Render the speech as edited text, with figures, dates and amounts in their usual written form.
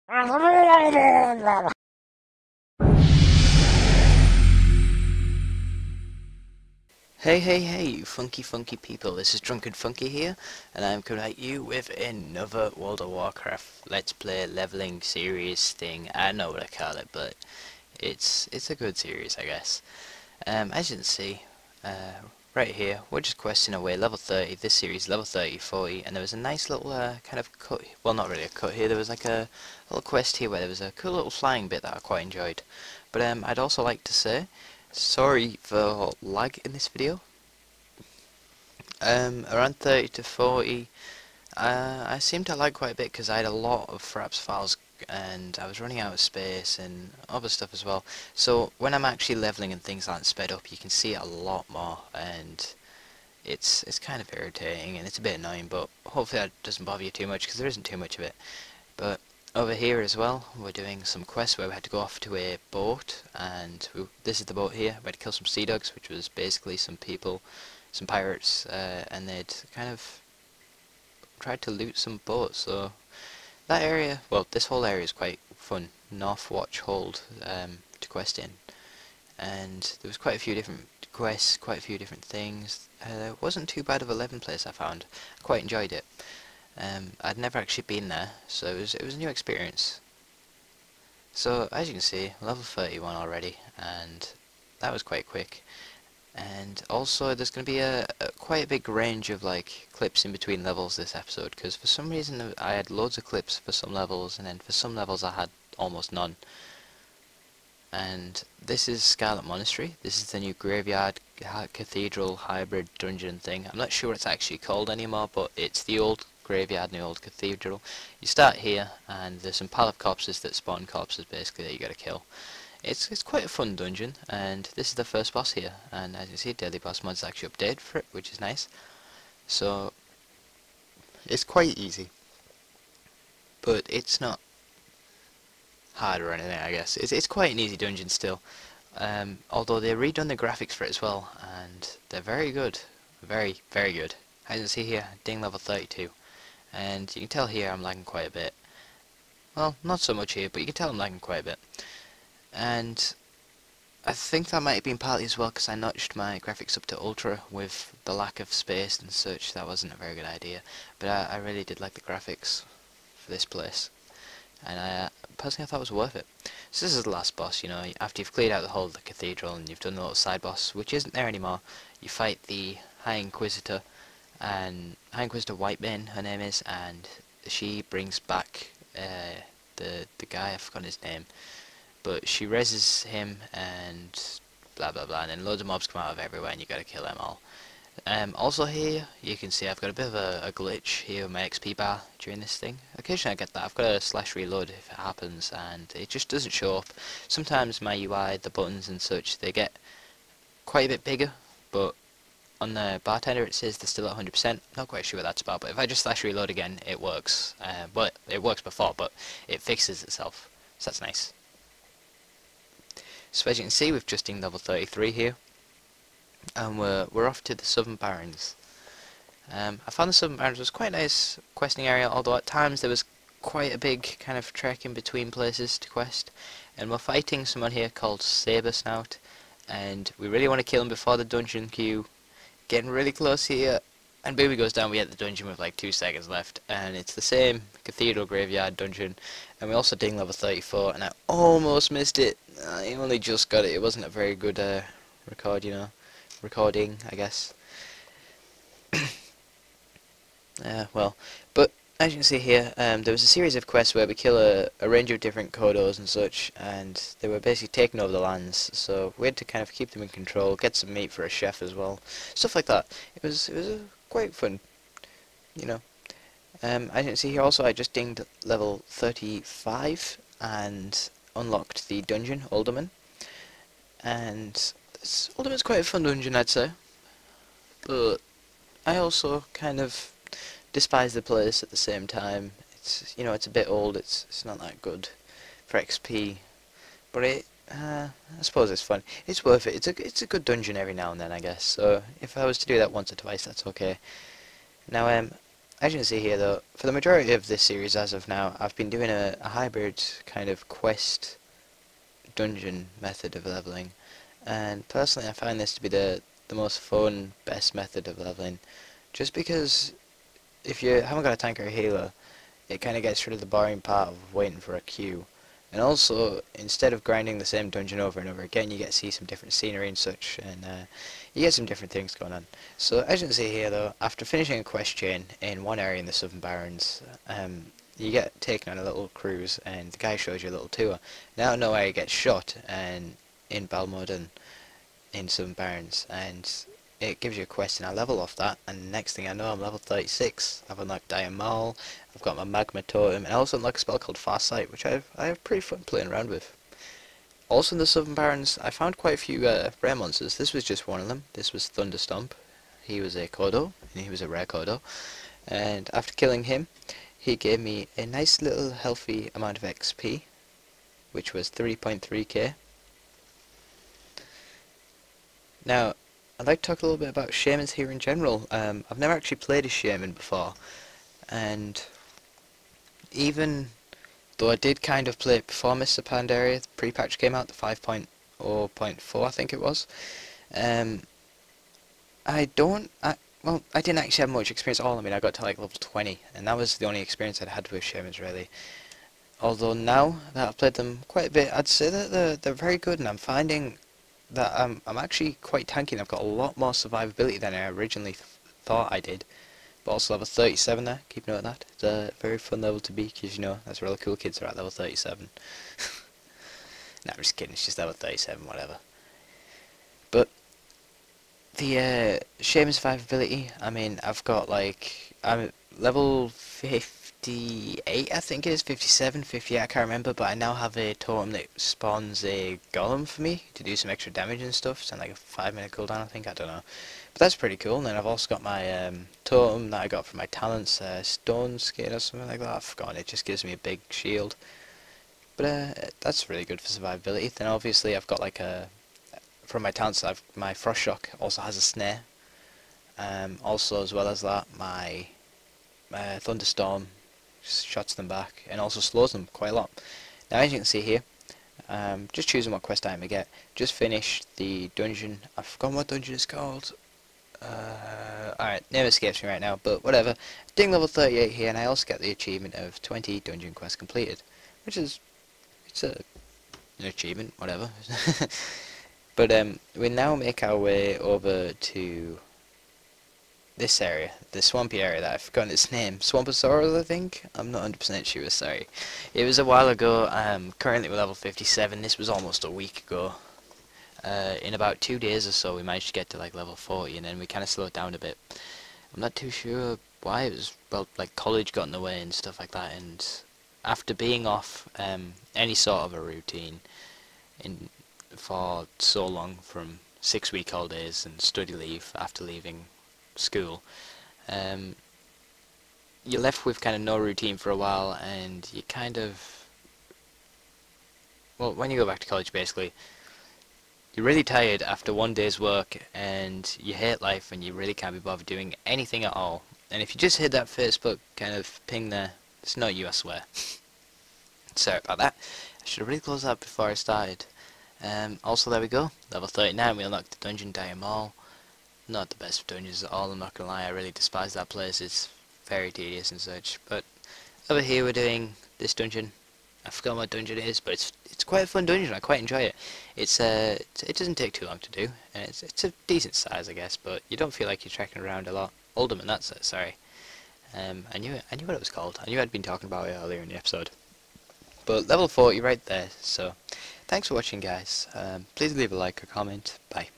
Hey, hey, hey, you funky people, this is Drunknfunky here, and I'm coming at you with another World of Warcraft Let's Play leveling series thing. I don't know what I call it, but it's a good series, I guess. As you can see, right here, we're just questing away level 30, this series level 30, 40, and there was a nice little kind of cut, well not really a cut here, there was like a little quest here where there was a cool little flying bit that I quite enjoyed. But I'd also like to say, sorry for lag in this video. Around 30 to 40, I seem to lag quite a bit because I had a lot of Fraps files and I was running out of space and other stuff as well. So when I'm actually leveling and things aren't sped up, you can see it a lot more, and it's kind of irritating and it's a bit annoying, but hopefully that doesn't bother you too much because there isn't too much of it. But over here as well, we're doing some quests where we had to go off to a boat, and this is the boat here. We had to kill some sea dogs, which was basically some people, some pirates, and they'd kind of tried to loot some boats. So that area, well, this whole area is quite fun. North Watch Hold to quest in, and there was quite a few different quests, quite a few different things. It wasn't too bad of a living place, I found. I quite enjoyed it. I'd never actually been there, so it was a new experience. So as you can see, level 31 already, and that was quite quick. And also there's going to be quite a big range of like clips in between levels this episode, because for some reason I had loads of clips for some levels, and then for some levels I had almost none. And this is Scarlet Monastery. This is the new graveyard cathedral hybrid dungeon thing. I'm not sure what it's actually called anymore, but it's the old graveyard and the old cathedral. You start here and there's some pile of corpses that spawn corpses basically that you gotta kill. It's quite a fun dungeon, and this is the first boss here, and as you see, daily boss mod's actually updated for it, which is nice. So it's quite easy, but it's not hard or anything, I guess. It's quite an easy dungeon still, although they've redone the graphics for it as well, and they're very good, very good. As you can see here, ding level 32, and you can tell here I'm lagging quite a bit. Well, not so much here, but you can tell I'm lagging quite a bit. And I think that might have been partly as well because I notched my graphics up to ultra with the lack of space and such. That wasn't a very good idea, but I really did like the graphics for this place, and I personally I thought it was worth it. So this is the last boss, you know, after you've cleared out the whole of the cathedral and you've done the little side boss, which isn't there anymore. You fight the High Inquisitor, and High Inquisitor Whitebane, her name is, and she brings back the guy, I've forgotten his name, but she reses him and blah blah blah, and then loads of mobs come out of everywhere and you gotta kill them all. Also here you can see I've got a bit of a glitch here with my XP bar during this thing. Occasionally I get that. I've got a slash reload if it happens and it just doesn't show up. Sometimes my UI, the buttons and such, they get quite a bit bigger, but on the bartender it says they're still at 100%. Not quite sure what that's about, but if I just slash reload again it works. Well, it works before, but it fixes itself, so that's nice. So as you can see, we've just done level 33 here, and we're off to the Southern Barrens. I found the Southern Barrens was quite a nice questing area, although at times there was quite a big kind of trek in between places to quest. And we're fighting someone here called Saber Snout, and we really want to kill him before the dungeon queue. Getting really close here, and Booby goes down. We hit the dungeon with like 2 seconds left, and it's the same cathedral graveyard dungeon. And we also ding level 34, and I almost missed it. I only just got it. It wasn't a very good recording, I guess. Well, but as you can see here, there was a series of quests where we kill a range of different Kodos and such, and they were basically taking over the lands, so we had to kind of keep them in control, get some meat for a chef as well, stuff like that. It was quite fun, you know. As you can see here also, I just dinged level 35 and unlocked the dungeon, Alderman, and Alderman's quite a fun dungeon, I'd say, but I also kind of despise the place at the same time. It's, you know, it's a bit old, it's not that good for XP, but I suppose it's fun. It's worth it. It's a good dungeon every now and then, I guess. So if I was to do that once or twice, that's okay. Now as you can see here though, for the majority of this series as of now, I've been doing a hybrid kind of quest dungeon method of leveling, and personally I find this to be the most fun, best method of leveling, just because if you haven't got a tank or a healer, it kind of gets rid of the boring part of waiting for a queue. And also, instead of grinding the same dungeon over and over again, you get to see some different scenery and such, and you get some different things going on. So, as you can see here though, after finishing a quest chain in one area in the Southern Barrens, you get taken on a little cruise, and the guy shows you a little tour. Now I know where you get shot, and in Balmudden, in Southern Barrens, and it gives you a quest, and I level off that, and next thing I know I'm level 36. I've unlocked Diamond Mall, I've got my Magma Totem, and I also unlocked a spell called Farsight, which I have pretty fun playing around with. Also in the Southern Barrens, I found quite a few rare monsters. This was just one of them. This was Thunderstomp. He was a Kodo, and he was a rare Kodo. And after killing him, he gave me a nice little healthy amount of XP, which was 3.3k. Now, I'd like to talk a little bit about Shamans here in general. I've never actually played a Shaman before, and even though I did kind of play it before Mr. Pandaria, the pre-patch came out, the 5.0.4 I think it was, I didn't actually have much experience at all. I mean, I got to like level 20, and that was the only experience I'd had with Shamans really. Although now that I've played them quite a bit, I'd say that they're very good, and I'm finding that I'm actually quite tanky, and I've got a lot more survivability than I originally thought I did. But also level 37 there, keep note of that. It's a very fun level to be, because you know, that's where all the cool kids are at, level 37. No, I'm just kidding, it's just level 37, whatever. But the Shaman survivability, I mean, I've got like, I'm level 58 I think it is, 57, 58, I can't remember, but I now have a totem that spawns a golem for me to do some extra damage and stuff. It's on like a 5-minute cooldown I think, I don't know. But that's pretty cool. And then I've also got my totem that I got from my talents, stone skin or something like that, I've forgotten, it just gives me a big shield. But that's really good for survivability. Then obviously I've got like from my talents, my frost shock also has a snare. Also as well as that, my thunderstorm shots them back and also slows them quite a lot. Now as you can see here, just choosing what quest item I get. Just finished the dungeon. I've forgotten what dungeon it's called. Alright, name escapes me right now, but whatever. Doing level 38 here, and I also get the achievement of 20 dungeon quests completed, which is, an achievement, whatever. But we now make our way over to this area, the swampy area that I've forgotten its name. Swampasaurus, I think? I'm not 100% sure, sorry. It was a while ago. Currently we're level 57. This was almost a week ago. In about 2 days or so we managed to get to like level 40, and then we kind of slowed down a bit. I'm not too sure why. It was, well, like college got in the way and stuff like that, and after being off any sort of a routine for so long, from 6-week holidays and study leave after leaving school, you're left with kind of no routine for a while, and you kind of, well, when you go back to college basically, you're really tired after one day's work, and you hate life, and you really can't be bothered doing anything at all. And if you just hit that Facebook kind of ping there, it's not you, I swear. Sorry about that. I should have really closed that before I started. Also, there we go, level 39, we unlocked the dungeon Diamond Mall. Not the best of dungeons at all, I'm not gonna lie, I really despise that place, it's very tedious and such. But over here we're doing this dungeon. I forgot what dungeon it is, but it's quite a fun dungeon, I quite enjoy it. It doesn't take too long to do, and it's a decent size I guess, but you don't feel like you're trekking around a lot. Alderman, that's it, sorry. I knew what it was called, I knew I'd been talking about it earlier in the episode. But level 40 right there, so thanks for watching guys, please leave a like or comment, bye.